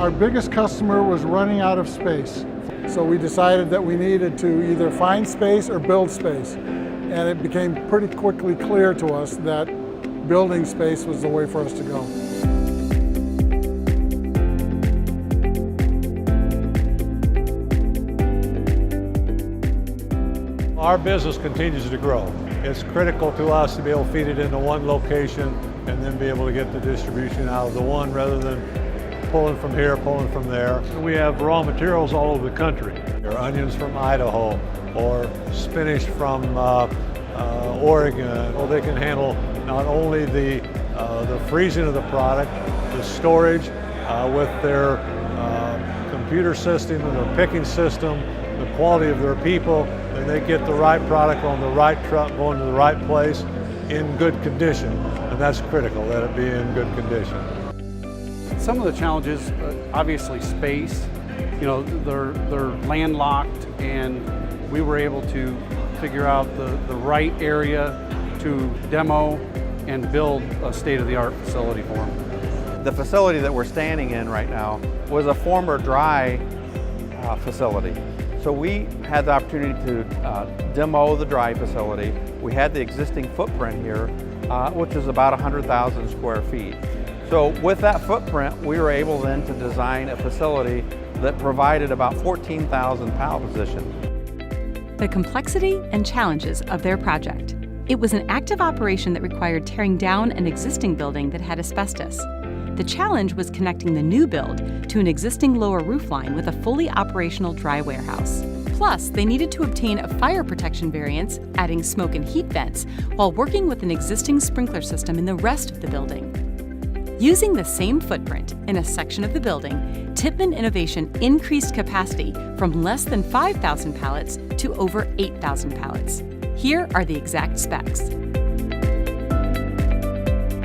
Our biggest customer was running out of space. So we decided that we needed to either find space or build space. And it became pretty quickly clear to us that building space was the way for us to go. Our business continues to grow. It's critical to us to be able to feed it into one location and then be able to get the distribution out of the one rather than pulling from here, pulling from there. We have raw materials all over the country. There are onions from Idaho or spinach from Oregon. Well, they can handle not only the freezing of the product, the storage with their computer system and their picking system, the quality of their people, and they get the right product on the right truck going to the right place in good condition. And that's critical, that it be in good condition. Some of the challenges, obviously space. You know, they're landlocked, and we were able to figure out the right area to demo and build a state-of-the-art facility for them. The facility that we're standing in right now was a former dry facility. So we had the opportunity to demo the dry facility. We had the existing footprint here, which is about 100,000 square feet. So with that footprint, we were able then to design a facility that provided about 14,000 pallet positions. The complexity and challenges of their project. It was an active operation that required tearing down an existing building that had asbestos. The challenge was connecting the new build to an existing lower roofline with a fully operational dry warehouse. Plus, they needed to obtain a fire protection variance, adding smoke and heat vents, while working with an existing sprinkler system in the rest of the building. Using the same footprint in a section of the building, Tippmann Innovation increased capacity from less than 5,000 pallets to over 8,000 pallets. Here are the exact specs.